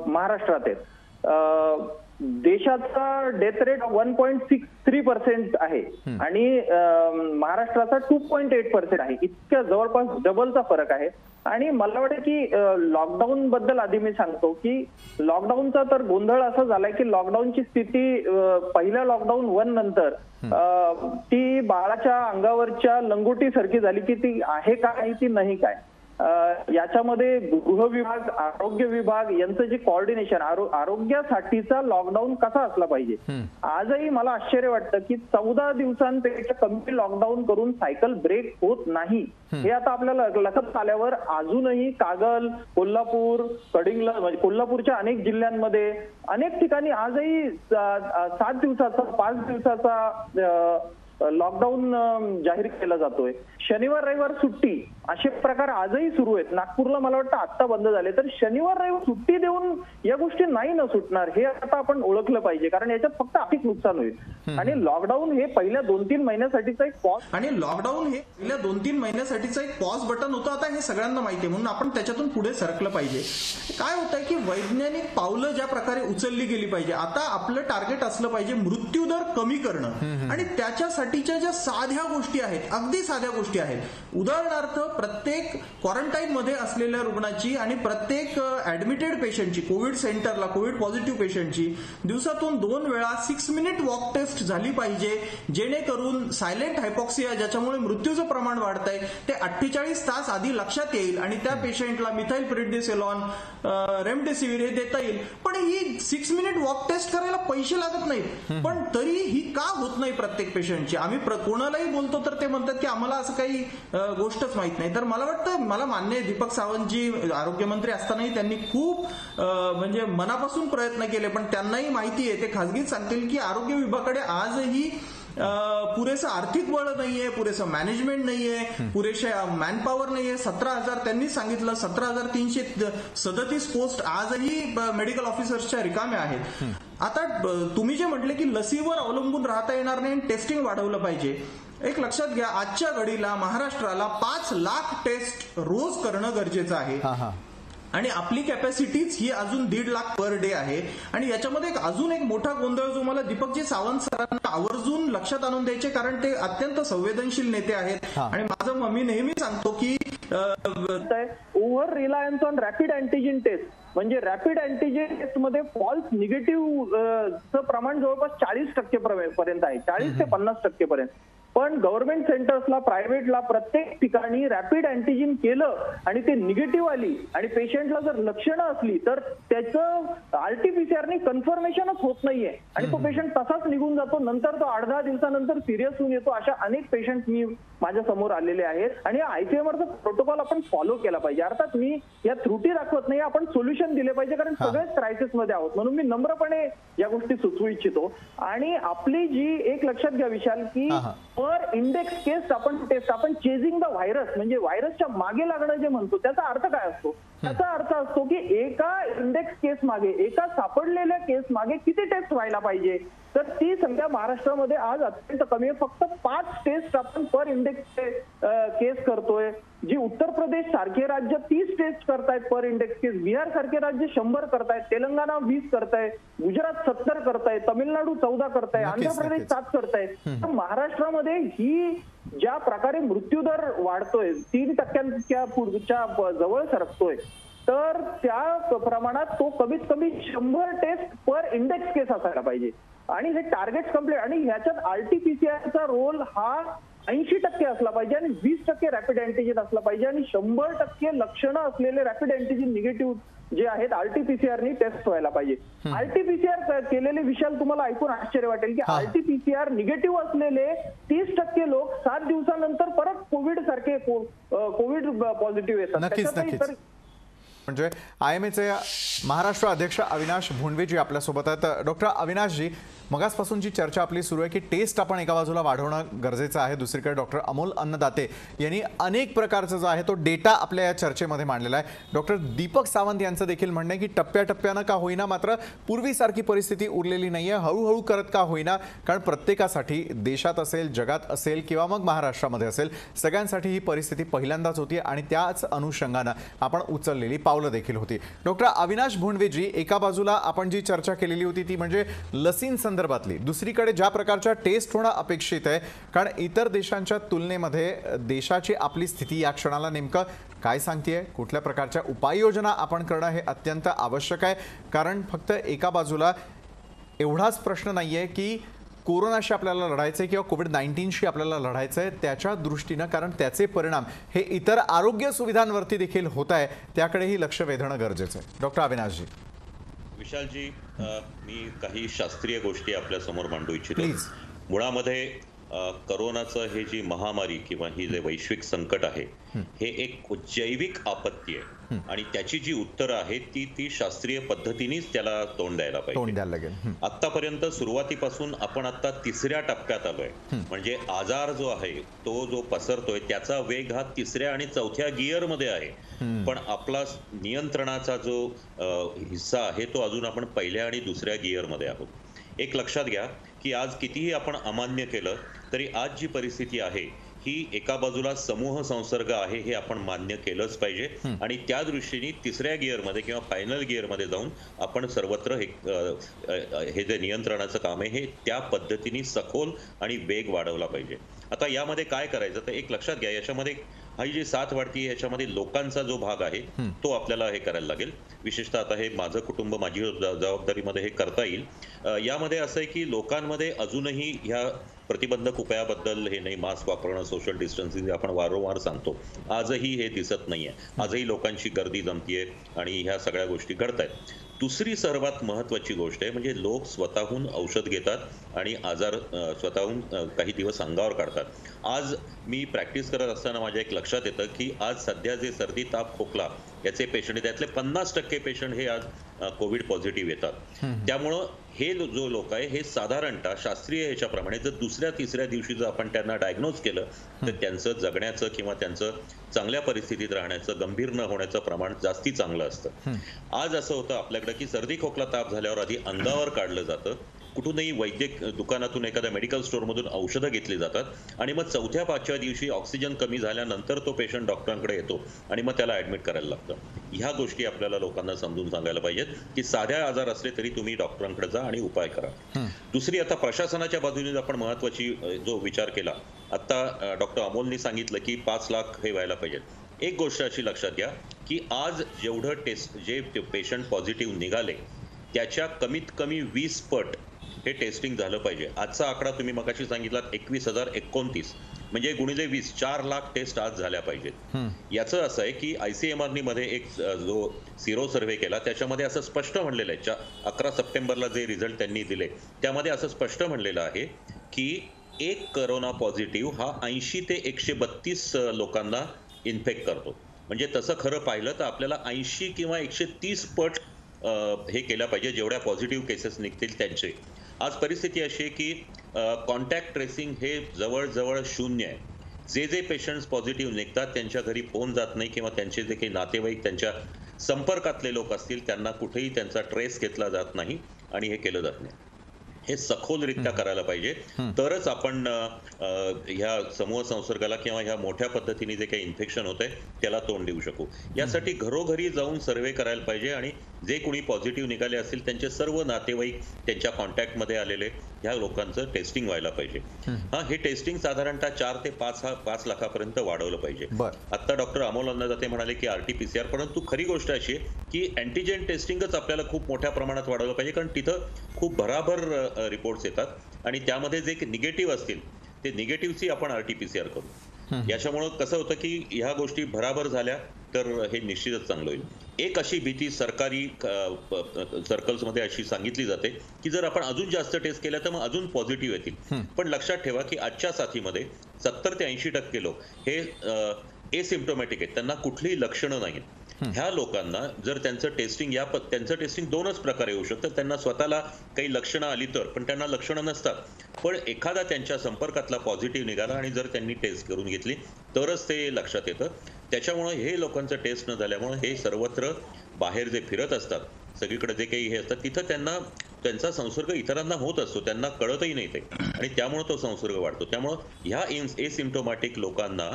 महाराष्ट्रात आहेत. देशाचा डेथ रेट 1.63% आहे आणि महाराष्ट्राचा 2.8% आहे. इतक्या जवळपास डबलचा फरक आहे. आणि मला वाटतं की लॉकडाऊन बद्दल आधी मी सांगतो की लॉकडाऊनचा तर गोंधळ असा झालाय की लॉकडाऊनची स्थिती पहिल्या लॉकडाऊन 1 नंतर ती बाळाच्या अंगावरच्या लंगोटी सारखी झाली की ती आहे काय ती नाही काय. याच्यामध्ये गृह विभाग, आरोग्य विभाग यांचं जे कॉर्डिनेशन, आरोग्यासाठीचा लॉकडाऊन कसा असला पाहिजे. आजही मला आश्चर्य वाटतं की 14 दिवसांपेक्षा कमी लॉकडाऊन करून सायकल ब्रेक होत नाही. हे आता आपल्याला लक्षात आल्यावर अजूनही कागल, कोल्हापूर, कडिंगला म्हणजे कोल्हापूरच्या अनेक जिल्ह्यांमध्ये अनेक ठिकाणी आजही 7 दिवसाचा 5 दिवसाचा लॉकडाऊन जाहीर केला जातोय. शनिवार रविवार सुट्टी असे प्रकार आजही सुरू आहेत. नागपूरला मला वाटतं आता बंद झाले. तर शनिवार रविवार सुट्टी देऊन या गोष्टी नाही न सुटणार हे आता आपण ओळखलं पाहिजे, कारण याच्यात फक्त आर्थिक नुकसान होईल. आणि लॉकडाऊन हे पहिल्या 2-3 महिन्यासाठीचा एक पॉज आणि लॉकडाऊन हे पहिल्या 2-3 महिन्यासाठीचं एक पॉज बटन होतं. आता हे सगळ्यांना माहिती आहे, म्हणून आपण त्याच्यातून पुढे सरकलं पाहिजे. काय होतंय की वैज्ञानिक पावलं ज्या प्रकारे उचलली गेली पाहिजे. आता आपलं टार्गेट असलं पाहिजे मृत्यूदर कमी करणं आणि त्याच्यासाठीच्या ज्या साध्या गोष्टी आहेत, अगदी साध्या गोष्टी आहेत. उदाहरणार्थ प्रत्येक क्वारंटाईन मध्ये असलेल्या रुग्णाची आणि प्रत्येक ऍडमिटेड पेशंटची, कोविड सेंटरला कोविड पॉझिटिव्ह पेशंटची दिवसातून 2 वेळा 6 मिनिट वॉक टेस्ट झाली पाहिजे, जेणेकरून सायलेंट हायपॉक्सिया ज्याच्यामुळे मृत्यूचं प्रमाण वाढतंय ते 48 तास आधी लक्षात येईल आणि त्या पेशंटला मिथाइल प्रेडिसेलॉन, रेमडेसिवीर हे देता येईल. पण ही 6 मिनिट वॉक टेस्ट करायला पैसे लागत नाहीत, पण तरी ही का होत नाही प्रत्येक पेशंटची. आम्ही कोणालाही बोलतो तर ते म्हणतात की आम्हाला असं काही गोष्टच माहित नाही. तर मला वाटतं, मला मान्य आहे दीपक सावंतजी आरोग्यमंत्री असतानाही त्यांनी खूप म्हणजे मनापासून प्रयत्न केले, पण त्यांनाही माहिती आहे, ते खासगीत सांगतील की आरोग्य विभागाकडे आजही पुरेसं आर्थिक बळ नाहीये, पुरेसं मॅनेजमेंट नाहीये, पुरेशा मॅनपॉवर नाहीये. 17,000 त्यांनी सांगितलं, 17,337 पोस्ट आजही मेडिकल ऑफिसर्सच्या रिकाम्या आहेत. आता तुम्ही जे म्हटले की लसीवर अवलंबून राहता येणार नाही, टेस्टिंग वाढवलं पाहिजे. एक लक्षात घ्या, आजच्या घडीला महाराष्ट्राला 5 लाख टेस्ट रोज करणं गरजेचं आहे आणि आपली कॅपॅसिटीच ही अजून 1.5 लाख पर डे आहे. आणि याच्यामध्ये अजून एक मोठा गोंधळ जो मला दीपकजी सावंत सरांना आवर्जून लक्षात आणून द्यायचे, कारण ते अत्यंत संवेदनशील नेते आहेत आणि माझं मी नेहमी सांगतो की over reliance on rapid antigen test, म्हणजे रॅपिड अँटीजन टेस्ट मध्ये फॉल्स निगेटिव्हचं प्रमाण जवळपास 40% पर्यंत आहे, 40 ते 50% पर्यंत. पण गव्हर्नमेंट सेंटर्सला, प्रायव्हेटला प्रत्येक ठिकाणी रॅपिड अँटीजन केलं आणि ते निगेटिव्ह आली आणि पेशंटला जर लक्षणं असली तर त्याचं आरटीपीसीआरने कन्फर्मेशनच होत नाहीये आणि तो पेशंट तसाच निघून जातो. नंतर तो 8-10 दिवसानंतर सिरियस होऊन येतो. अशा अनेक पेशंट मी माझ्या समोर आलेले आहेत आणि आयसीएमआरचा प्रोटोकॉल आपण फॉलो केला पाहिजे. अर्थात मी या त्रुटी दाखवत नाही, आपण सोल्युशन दिले पाहिजे, कारण सगळेच क्रायसिस मध्ये आहोत. म्हणून मी नम्रपणे या गोष्टी सुचवू इच्छितो. आणि आपली जी एक लक्षात घ्या विशाल की पर इंडेक्स केस आपण चेजिंग द व्हायरस, म्हणजे व्हायरसच्या मागे लागणं जे म्हणतो त्याचा अर्थ काय असतो. त्याचा अर्थ असतो की एका इंडेक्स केस मागे, एका सापडलेल्या केस मागे किती टेस्ट व्हायला पाहिजे. तर ती संख्या महाराष्ट्रामध्ये आज अत्यंत कमी आहे. फक्त 5 टेस्ट आपण पर इंडेक्स केस करतोय. जी उत्तर प्रदेश सारखे राज्य 30 टेस्ट करतायत पर इंडेक्स केस, बिहार सारखे राज्य 100 करतायत, तेलंगणा 20 करतायत, गुजरात 70 करतायत, तामिळनाडू 14 करतायत, आंध्र प्रदेश 7 करतायत. तर महाराष्ट्रामध्ये ही ज्या प्रकारे मृत्यूदर वाढतोय, 3% पुढच्या जवळ सरकतोय, तर त्या प्रमाणात तो कमीत कमी 100 टेस्ट पर इंडेक्स केस असायला पाहिजे. आणि हे टार्गेट कम्प्लीट, आणि ह्याच्यात आरटीपीसीआरचा रोल हा 80% असला पाहिजे आणि 20% रॅपिड अँटीजन असला पाहिजे आणि 100% लक्षणं असलेले रॅपिड अँटीजन निगेटिव्ह जे आहेत आरटीपीसीआरनी टेस्ट व्हायला पाहिजे. आरटीपीसीआर केलेले विशाल तुम्हाला ऐकून आश्चर्य वाटेल की आरटीपीसीआर निगेटिव्ह असलेले 30% लोक 7 दिवसानंतर परत कोविड सारखे कोविड पॉझिटिव्ह येतात. म्हणजे IMAचे महाराष्ट्र अध्यक्ष अविनाश भोंडवेजी आपल्यासोबत आहेत. डॉक्टर अविनाशजी, मगासपासून जी चर्चा आपली सुरू आहे की टेस्ट आपण एका बाजूला वाढवणं गरजेचं आहे, दुसरीकडे डॉक्टर अमोल अन्नदाते यांनी अनेक प्रकारचा जो आहे तो डेटा आपल्या या चर्चेमध्ये मांडलेला आहे. डॉक्टर दीपक सावंत यांचं देखील म्हणणं आहे की टप्प्याटप्प्यानं का होईना, मात्र पूर्वीसारखी परिस्थिती उरलेली नाही आहे, हळूहळू करत का होईना, कारण प्रत्येकासाठी, देशात असेल, जगात असेल किंवा मग महाराष्ट्रामध्ये असेल, सगळ्यांसाठी ही परिस्थिती पहिल्यांदाच होती आणि त्याच अनुषंगानं आपण उचललेली पावलं पावलं देखील होती. डॉक्टर अविनाश भोंडवेजी, एका बाजूला आपण जी चर्चा केलेली होती ती म्हणजे लसींसंदर्भातली, दुसरीकडे ज्या प्रकारच्या टेस्ट होणं अपेक्षित आहे, कारण इतर देशांच्या तुलनेमध्ये देशाची आपली स्थिती या क्षणाला नेमकं काय सांगतेय, कुठल्या प्रकारच्या उपाययोजना आपण करणं हे अत्यंत आवश्यक आहे. कारण फक्त एका बाजूला एवढाच प्रश्न नाहीये की कोरोनाशी आपल्याला लढायचं आहे किंवा कोविड-19शी आपल्याला लढायचं आहे, त्याच्या दृष्टीनं कारण त्याचे परिणाम हे इतर आरोग्य सुविधांवरती देखील होत आहे, त्याकडेही लक्ष वेधणं गरजेचं आहे. डॉक्टर अविनाशजी. विशालजी, मी काही शास्त्रीय गोष्टी आपल्या समोर मांडू इच्छितो. प्लीज. मुळामध्ये करोनाचं हे जी महामारी किंवा ही जे वैश्विक संकट आहे हे एक जैविक आपत्ती आहे आणि त्याची जी उत्तरं आहेत ती शास्त्रीय पद्धतीनेच त्याला तोंड द्यायला पाहिजे. आतापर्यंत सुरुवातीपासून आपण आता तिसऱ्या टप्प्यात आलोय. म्हणजे आजार जो आहे तो जो पसरतोय त्याचा वेग हा तिसऱ्या आणि चौथ्या गिअरमध्ये आहे. पण आपला नियंत्रणाचा जो हिस्सा आहे तो अजून आपण पहिल्या आणि दुसऱ्या गिअरमध्ये आहोत. एक लक्षात घ्या की आज कितीही आपण अमान्य केलं तरी आज जी परिस्थिती आहे ही एका बाजूला समूह संसर्ग आहे हे आपण मान्य केलंच पाहिजे आणि त्या दृष्टीने तिसऱ्या गिअरमध्ये किंवा फायनल गिअरमध्ये जाऊन आपण सर्वत्र हे जे नियंत्रणाचं काम आहे हे त्या पद्धतीने सखोल आणि वेग वाढवला पाहिजे. आता यामध्ये काय करायचं तर एक लक्षात घ्या, याच्यामध्ये ही जी साथ वाढती याच्यामध्ये लोकांचा जो भाग आहे तो आपल्याला हे करायला लागेल. विशेषतः आता हे माझं कुटुंब माझी जबाबदारीमध्ये हे करता येईल. यामध्ये असं आहे की लोकांमध्ये अजूनही ह्या प्रतिबंधक उपायाबद्दल हे नाही, मास्क वापरणं, सोशल डिस्टन्सिंग आपण वारंवार सांगतो, आजही हे दिसत नाहीये. आजही लोकांची गर्दी जमतीये आणि ह्या सगळ्या गोष्टी घडतायत. दुसरी सर्वात महत्वाची गोष्ट आहे म्हणजे लोक स्वतःहून औषध घेतात आणि आजार स्वतःहून काही दिवस अंगावर काढतात. आज मी प्रॅक्टिस करत असताना माझ्या एक लक्षात येतं की आज सध्या जे सर्दी, ताप, खोकला याचे पेशंट त्यातले 50% पेशंट हे आज कोविड पॉझिटिव्ह येतात. त्यामुळं हे जो लोक आहे हे साधारणतः शास्त्रीय याच्याप्रमाणे जर दुसऱ्या तिसऱ्या दिवशी जर आपण त्यांना डायग्नोज केलं तर त्यांचं जगण्याचं किंवा त्यांचं चांगल्या परिस्थितीत राहण्याचं, गंभीर न होण्याचं प्रमाण जास्ती चांगलं असतं. आज असं होतं आपल्याकडे की सर्दी खोकला ताप झाल्यावर आधी अंगावर काढलं जातं, कुठूनही वैद्यक दुकानातून एखाद्या मेडिकल स्टोअरमधून औषधं घेतली जातात आणि मग चौथ्या पाचव्या दिवशी ऑक्सिजन कमी झाल्यानंतर तो पेशंट डॉक्टरांकडे येतो आणि मग त्याला ऍडमिट करायला लागतं. ह्या गोष्टी आपल्याला लोकांना समजून सांगायला पाहिजेत की साध्या आजार असले तरी तुम्ही डॉक्टरांकडे जा आणि उपाय करा. दुसरी आता प्रशासनाच्या बाजूने आपण महत्वाची जो विचार केला, आता डॉक्टर अमोलनी सांगितलं की 5 लाख हे व्हायला पाहिजे. एक गोष्ट अशी लक्षात घ्या की आज जेवढं टेस्ट जे पेशंट पॉझिटिव्ह निघाले त्याच्या कमीत कमी 20 पट हे टेस्टिंग झालं पाहिजे. आजचा आकडा तुम्ही मगाशी सांगितला 21,029 म्हणजे गुणिले 20, 4 लाख टेस्ट आज झाल्या पाहिजेत. याचं असं आहे की ICMR मध्ये एक जो सिरो सर्व्हे केला त्याच्यामध्ये असं स्पष्ट म्हणलेलं आहे, 11 सप्टेंबरला जे रिझल्ट त्यांनी दिले त्यामध्ये असं स्पष्ट म्हणलेलं आहे की एक कोरोना पॉझिटिव्ह हा 80 ते 132 लोकांना इन्फेक्ट करतो. म्हणजे तसं खरं पाहिलं तर आपल्याला 80 किंवा 130 पट हे केल्या पाहिजे जेवढ्या पॉझिटिव्ह केसेस निघतील त्यांचे. आज परिस्थिती अशी आहे की कॉन्टॅक्ट ट्रेसिंग हे जवळजवळ शून्य आहे. जे पेशंट्स पॉझिटिव्ह निघतात त्यांच्या घरी फोन जात नाही किंवा त्यांचे जे काही नातेवाईक त्यांच्या संपर्कातले लोक असतील त्यांना कुठेही त्यांचा ट्रेस घेतला जात नाही आणि हे केलं जात नाही. हे सखोलरित्या करायला पाहिजे तरच आपण ह्या समूह संसर्गाला किंवा ह्या मोठ्या पद्धतीने जे काही इन्फेक्शन होतंय त्याला तोंड देऊ शकू. यासाठी घरोघरी जाऊन सर्व्हे करायला पाहिजे आणि जे कोणी पॉझिटिव्ह निघाले असतील त्यांचे सर्व नातेवाईक त्यांच्या कॉन्टॅक्टमध्ये आलेले ह्या लोकांचं टेस्टिंग व्हायला पाहिजे. हे टेस्टिंग साधारणतः 4 ते 5 लाखापर्यंत वाढवलं पाहिजे. आता डॉक्टर अमोल अन्नदाते म्हणाले की RT-PCR, परंतु खरी गोष्ट अशी आहे की अँटीजेन टेस्टिंगच आपल्याला खूप मोठ्या प्रमाणात वाढवलं पाहिजे कारण तिथं खूप भराभर रिपोर्ट्स येतात आणि त्यामध्ये जे निगेटिव्ह असतील ते निगेटिव्हची आपण RT-PCR करू. याच्यामुळं कसं होतं की ह्या गोष्टी भराभर झाल्या तर हे निश्चितच चांगलं होईल. एक अशी भीती सरकारी सर्कल्समध्ये अशी सांगितली जाते की जर आपण अजून जास्त टेस्ट केल्या तर मग अजून पॉझिटिव्ह येतील. पण लक्षात ठेवा की आजच्या साथीमध्ये 70 ते 80% लोक हे एसिम्प्टोमॅटिक आहेत, त्यांना कुठलीही लक्षणं नाहीत. ह्या लोकांना जर त्यांचं टेस्टिंग त्यांचं टेस्टिंग 2च प्रकारे होऊ शकतं. त्यांना स्वतःला काही लक्षणं आली तर, पण त्यांना लक्षणं नसतात, पण एखादा त्यांच्या संपर्कातला पॉझिटिव्ह निघाला आणि जर त्यांनी टेस्ट करून घेतली तरच ते लक्षात येतं. त्याच्यामुळे हे लोकांचं टेस्ट न झाल्यामुळे हे सर्वत्र बाहेर जे फिरत असतात सगळीकडे जे काही हे असतात तिथं त्यांचा संसर्ग इतरांना होत असतो, त्यांना कळतही नाही ते आणि त्यामुळे तो संसर्ग वाढतो. त्यामुळं ह्या एसिम्प्टोमॅटिक लोकांना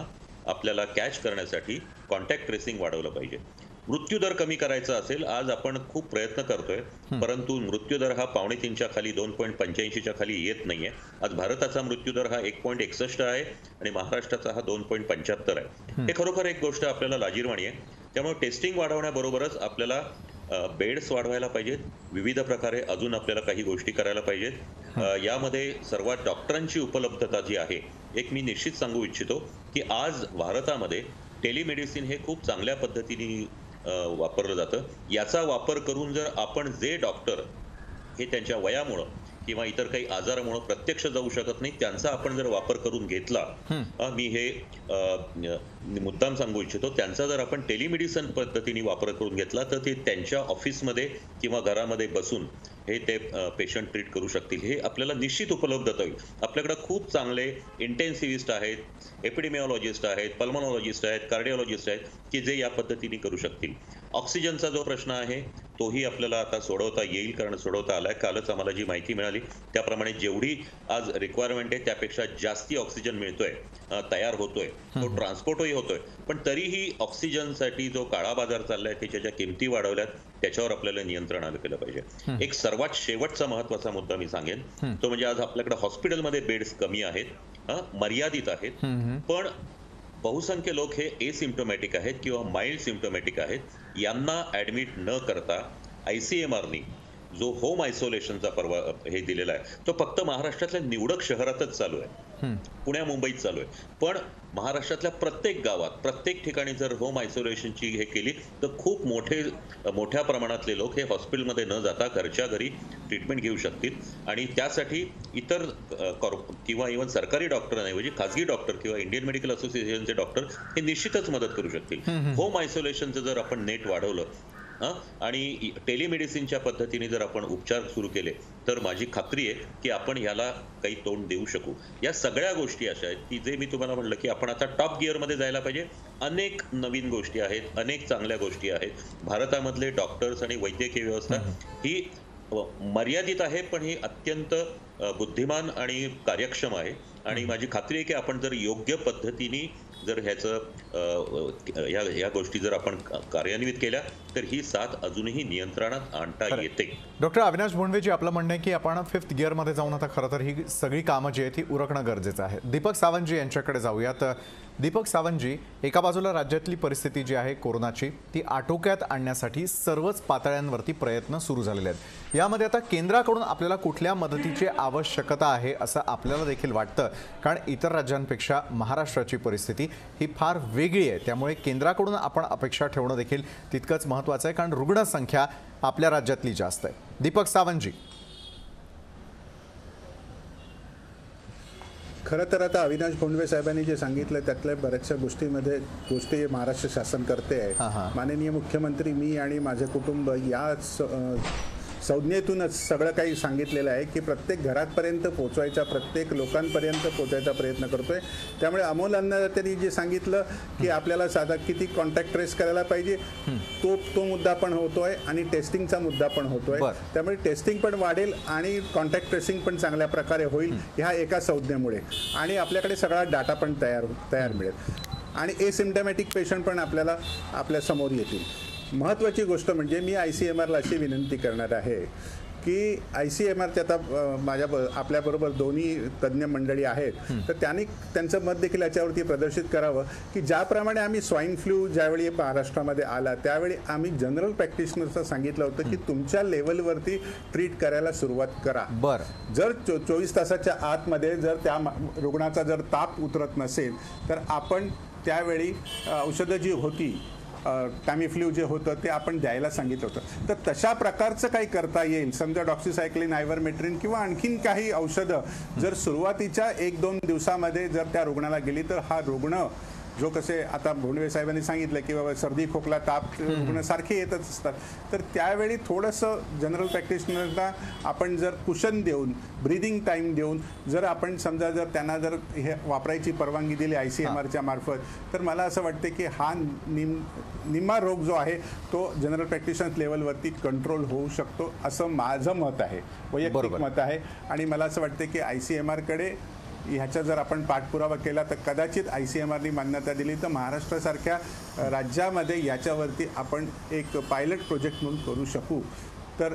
आपल्याला कॅच करण्यासाठी कॉन्टॅक्ट ट्रेसिंग वाढवलं पाहिजे. मृत्यूदर कमी करायचा असेल, आज आपण खूप प्रयत्न करतोय, परंतु मृत्यूदर हा 2.5च्या खाली 2.85च्या खाली येत नाहीये. आज भारताचा मृत्यूदर हा 1.61 आहे आणि महाराष्ट्राचा हा 2.75 आहे. हे खरोखर एक गोष्ट आपल्याला लाजिरवाणी आहे. त्यामुळे टेस्टिंग वाढवण्याबरोबरच आपल्याला बेड्स वाढवायला पाहिजेत. विविध प्रकारे अजून आपल्याला काही गोष्टी करायला पाहिजेत. यामध्ये सर्वात डॉक्टरांची उपलब्धता जी आहे, एक मी निश्चित सांगू इच्छितो की आज भारतामध्ये टेलिमेडिसिन हे खूप चांगल्या पद्धतीने वापरलं जातं. याचा वापर करून जर आपण जे डॉक्टर हे त्यांच्या वयामुळं किंवा इतर काही आजारामुळे प्रत्यक्ष जाऊ शकत नाही, त्यांचा आपण जर वापर करून घेतला, मी हे मुद्दाम सांगू इच्छितो, त्यांचा जर आपण टेलिमेडिसिन पद्धतीने वापर करून घेतला तर ते त्यांच्या ऑफिसमध्ये किंवा घरामध्ये बसून हे ते पेशंट ट्रीट करू शकतील. हे आपल्याला निश्चित उपलब्धता होईल. आपल्याकडे खूप चांगले इंटेन्सिव्हिस्ट आहेत, एपिडेमिओलॉजिस्ट आहेत, पल्मोनॉलॉजिस्ट आहेत, कार्डिओलॉजिस्ट आहेत की जे या पद्धतीने करू शकतील. ऑक्सिजनचा जो प्रश्न आहे तोही आपल्याला आता सोडवता येईल, कारण सोडवता आलाय. कालच आम्हाला जी माहिती मिळाली त्याप्रमाणे जेवढी आज रिक्वायरमेंट आहे त्यापेक्षा जास्ती ऑक्सिजन मिळतोय, तयार होतोय, तो ट्रान्सपोर्टही होतोय. पण तरीही ऑक्सिजनसाठी जो काळा बाजार चाललाय, त्याच्या ज्या किमती वाढवल्यात, त्याच्यावर आपल्याला नियंत्रण आलं केलं पाहिजे. एक सर्वात शेवटचा महत्वाचा मुद्दा मी सांगेन तो म्हणजे आज आपल्याकडे हॉस्पिटलमध्ये बेड्स कमी आहेत, मर्यादित आहेत, पण बहुसंख्य लोक हे एसिम्प्टोमॅटिक आहेत किंवा माइल्ड सिम्प्टोमॅटिक आहेत. यांना ऍडमिट न करता ICMRनी जो होम आयसोलेशनचा परवा हे दिलेला आहे तो फक्त महाराष्ट्रातल्या निवडक शहरातच चालू आहे, पुण्या मुंबईत चालू आहे. पण महाराष्ट्रातल्या प्रत्येक गावात, प्रत्येक ठिकाणी जर होम आयसोलेशनची हे केली तर खूप मोठ्या प्रमाणातले लोक हे हॉस्पिटलमध्ये न जाता घरच्या घरी ट्रीटमेंट घेऊ शकतील. आणि त्यासाठी इतर किंवा इव्हन सरकारी डॉक्टरांऐवजी खासगी डॉक्टर किंवा इंडियन मेडिकल असोसिएशनचे डॉक्टर हे निश्चितच मदत करू शकतील. होम आयसोलेशनचं जर आपण नेट वाढवलं आणि टेलिमेडिसिनच्या पद्धतीने जर आपण उपचार सुरू केले तर माझी खात्री आहे की आपण ह्याला काही तोंड देऊ शकू. या सगळ्या गोष्टी अशा आहेत की जे मी तुम्हाला म्हटलं की आपण आता टॉप गिअरमध्ये जायला पाहिजे. अनेक नवीन गोष्टी आहेत, अनेक चांगल्या गोष्टी आहेत. भारतामधले डॉक्टर्स आणि वैद्यकीय व्यवस्था ही मर्यादित आहे, पण ही अत्यंत बुद्धिमान आणि कार्यक्षम आहे. आणि माझी खात्री आहे की आपण जर योग्य पद्धतीने जर ह्या गोष्टी जर आपण कार्यान्वित केल्या तर ही साथ अजूनही नियंत्रणात आणता येते. डॉक्टर अविनाश भोंडवेजी, आपलं म्हणणं आहे की आपण 5th गिअरमध्ये जाऊन आता खरं तर ही सगळी कामं जी आहेत ती उरकणं गरजेचं आहे. दीपक सावंतजी यांच्याकडे जाऊयात. दीपक सावंतजी, एका बाजूला राज्यातली परिस्थिती जी आहे कोरोनाची ती आटोक्यात आणण्यासाठी सर्वच पातळ्यांवरती प्रयत्न सुरू झालेले आहेत. यामध्ये आता केंद्राकडून आपल्याला कुठल्या मदतीची आवश्यकता आहे असं आपल्याला देखील वाटतं, कारण इतर राज्यांपेक्षा महाराष्ट्राची परिस्थिती ही फार वेगळी आहे. त्यामुळे केंद्राकडून आपण अपेक्षा ठेवणं देखील तितकंच महत्त्वाचं आहे, कारण रुग्णसंख्या आपल्या राज्यातली जास्त आहे. दीपक सावंतजी. खरं तर आता अविनाश भोंडवे साहेबांनी जे सांगितलं त्यातल्या बऱ्याचशा गोष्टी महाराष्ट्र शासन करते आहे. माननीय मुख्यमंत्री, मी आणि माझे कुटुंब या संज्ञेतूनच सगळं काही सांगितलेलं आहे की प्रत्येक घरापर्यंत पोहोचवायचा, प्रत्येक लोकांपर्यंत पोहोचायचा प्रयत्न करतोय. त्यामुळे अमोल अण्णा त्यांनी जे सांगितलं की आपल्याला साधा किती कॉन्टॅक्ट ट्रेस करायला पाहिजे तो मुद्दा पण होतोय आणि टेस्टिंगचा मुद्दा पण होतोय. त्यामुळे टेस्टिंग पण वाढेल आणि कॉन्टॅक्ट ट्रेसिंग पण चांगल्या प्रकारे होईल ह्या एका संज्ञेमुळे. आणि आपल्याकडे सगळा डाटा पण तयार मिळेल आणि एसिम्प्टमॅटिक पेशंट पण आपल्या समोर येतील. महत्त्वाची गोष्ट म्हणजे मी ICMRला अशी विनंती करणार आहे की ICMRचे आता आपल्याबरोबर दोन्ही तज्ज्ञ मंडळी आहेत, तर त्यांनी त्यांचं मत देखील याच्यावरती प्रदर्शित करावं की ज्याप्रमाणे आम्ही स्वाईन फ्लू ज्यावेळी महाराष्ट्रामध्ये आला त्यावेळी आम्ही जनरल प्रॅक्टिशनर्सला सांगितलं होतं की तुमच्या लेवलवरती ट्रीट करायला सुरुवात करा. जर 24 तासाच्या आतमध्ये जर त्या रुग्णाचा जर ताप उतरत नसेल तर आपण त्यावेळी औषधं जी होती टॅमिफ्ल्यू जे होतं ते आपण द्यायला सांगितलं होतं. तर तशा प्रकारचं काही करता येईल. समजा डॉक्सिसायक्लिन, आयव्हरमेट्रिन किंवा आणखीन काही औषधं जर सुरुवातीच्या 1-2 दिवसामध्ये जर त्या रुग्णाला गेली तर हा रुग्ण जो कसे आता भोंडवे साहेबांनी सांगितलं की बाबा सर्दी, खोकला, ताप रुग्ण सारखे येतच असतात, तर त्यावेळी थोडंसं जनरल प्रॅक्टिशनरला आपण जर कुशन देऊन, ब्रीदिंग टाईम देऊन जर आपण समजा जर त्यांना जर हे वापरायची परवानगी दिली ICMRच्या मार्फत, तर मला असं वाटते की हा निम्मा रोग जो आहे तो जनरल प्रॅक्टिशनर लेवलवरती कंट्रोल होऊ शकतो असं माझं मत आहे, वैयक्तिक मत आहे. आणि मला असं वाटतं की ICMRकडे ह्याचा जर आपण पाठपुरावा केला तर कदाचित ICMRनी मान्यता दिली तर महाराष्ट्रासारख्या राज्यामध्ये याच्यावरती आपण एक पायलट प्रोजेक्ट म्हणून करू शकू, तर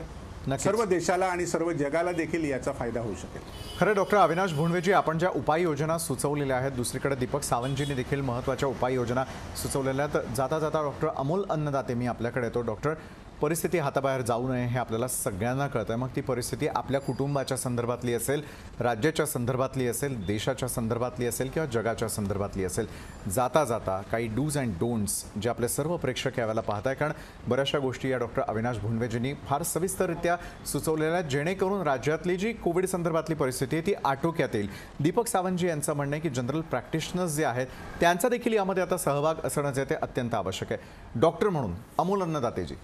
सर्व देशाला आणि सर्व जगाला देखील याचा फायदा होऊ शकेल. खरं डॉक्टर अविनाश भोंडवेजी, आपण ज्या उपाययोजना सुचवलेल्या आहेत, दुसरीकडे दीपक सावंतजींनी देखील महत्त्वाच्या उपाययोजना सुचवलेल्या आहेत. जाता जाता डॉक्टर अमोल अन्नदाते, मी आपल्याकडे येतो. डॉक्टर, परिस्थिती हाताबाहेर जाऊ नये हे आपल्याला सगळ्यांना कळतं आहे. मग ती परिस्थिती आपल्या कुटुंबाच्या संदर्भातली असेल, राज्याच्या संदर्भातली असेल, देशाच्या संदर्भातली असेल किंवा जगाच्या संदर्भातली असेल. जाता जाता काही डूज अँड डोंट्स जे आपले सर्व प्रेक्षक यावेळेला पाहत आहे, कारण बऱ्याचशा गोष्टी या डॉक्टर अविनाश भोंडवेजींनी फार सविस्तररित्या सुचवलेल्या आहेत, जेणेकरून राज्यातली जी कोविड संदर्भातली परिस्थिती आहे ती आटोक्यात येईल. दीपक सावंतजी यांचं म्हणणं आहे की जनरल प्रॅक्टिशनर्स जे आहेत त्यांचा देखील यामध्ये आता सहभाग असणं जे ते अत्यंत आवश्यक आहे. डॉक्टर म्हणून अमोल अन्नदातेजी,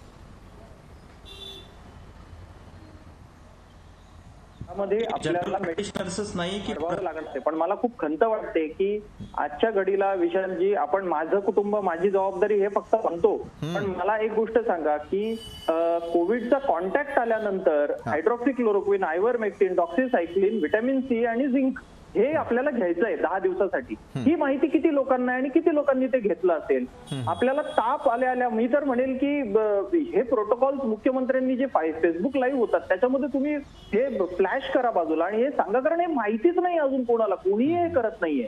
मध्ये आपल्याला प्रॅक्टिशनर्सच नाही की ठरवावं लागत नाही, पण मला खूप खंत वाटते की आजच्या घडीला विशालजी, आपण माझं कुटुंब माझी जबाबदारी हे फक्त म्हणतो, पण मला एक गोष्ट सांगा की कोविडचा कॉन्टॅक्ट आल्यानंतर हायड्रॉक्सीक्लोरोक्विन, आयव्हरमेक्टिन, डॉक्सीसायक्लिन, व्हिटॅमिन C आणि झिंक हे आपल्याला घ्यायचं आहे 10 दिवसासाठी. ही माहिती किती लोकांना आहे आणि किती लोकांनी ते घेतलं असेल. आपल्याला ताप आल्या मी तर म्हणेल की हे प्रोटोकॉल मुख्यमंत्र्यांनी जे फेसबुक लाईव्ह होतात त्याच्यामध्ये तुम्ही हे फ्लॅश करा बाजूला आणि हे सांगा, कारण हे माहितीच नाही अजून कोणाला, कोणीही हे करत नाहीये.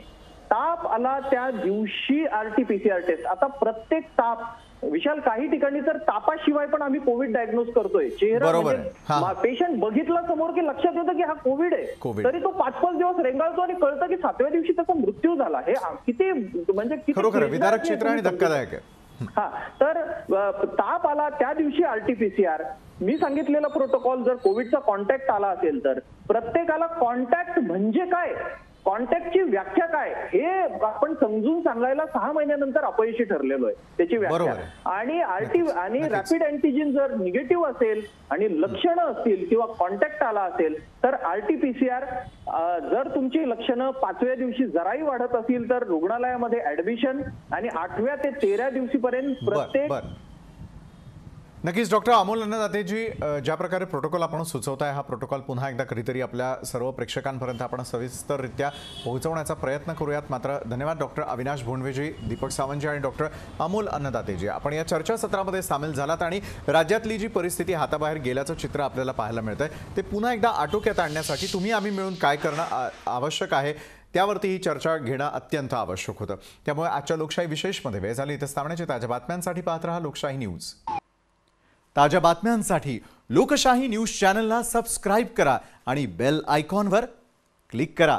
ताप आला त्या दिवशी RT-PCR टेस्ट. आता प्रत्येक ताप, विशाल, काही ठिकाणी तर तापाशिवाय पण आम्ही कोविड डायग्नोज करतोय. चेहरा म्हणजे पेशंट बघितला समोर की लक्षात येतं की हा कोविड आहे, तरी तो 5-5 दिवस रेंगाळतो आणि कळतं की 7व्या दिवशी त्याचा मृत्यू झाला. हे किती म्हणजे किती विदारक चित्र आणि धक्कादायक आहे. तर ताप आला त्या दिवशी RT-PCR. मी सांगितलेला प्रोटोकॉल जर कोविडचा कॉन्टॅक्ट आला असेल तर प्रत्येकाला कॉन्टॅक्ट म्हणजे काय, कॉन्टॅक्टची व्याख्या काय हे आपण समजून सांगायला 6 महिन्यानंतर अपयशी ठरलेलो आहे त्याची व्याख्या. आणि आणि रॅपिड अँटीजन जर निगेटिव्ह असेल आणि लक्षणं असतील किंवा कॉन्टॅक्ट आला असेल तर RT-PCR, जर तुमची लक्षणं 5व्या दिवशी जराही वाढत असतील तर रुग्णालयामध्ये ऍडमिशन आणि 8व्या ते 13व्या दिवशीपर्यंत प्रत्येक. नक्कीच डॉक्टर अमोल अन्नदातेजी, ज्या प्रकारे प्रोटोकॉल आपण सुचवताय हा प्रोटोकॉल पुन्हा एकदा कधीतरी आपल्या सर्व प्रेक्षकांपर्यंत आपण सविस्तररित्या पोहोचवण्याचा प्रयत्न करूयात. मात्र धन्यवाद डॉक्टर अविनाश भोंडवेजी, दीपक सावंतजी आणि डॉक्टर अमोल अन्नदातेजी, आपण या चर्चासत्रामध्ये सामील झालात आणि राज्यातली जी परिस्थिती हाताबाहेर गेल्याचं चित्र आपल्याला पाहायला मिळतंय ते पुन्हा एकदा आटोक्यात आणण्यासाठी तुम्ही आम्ही मिळून काय करणं आवश्यक आहे त्यावरती ही चर्चा घेणं अत्यंत आवश्यक होतं. त्यामुळे आजच्या लोकशाही विशेषमध्ये वेळ झाली. इथं थांबण्याची ताज्या बातम्यांसाठी पाहत रहा लोकशाही न्यूज. ताज्या बातम्यांसाठी लोकशाही न्यूज चॅनलला सबस्क्राईब करा आणि बेल आयकॉनवर क्लिक करा.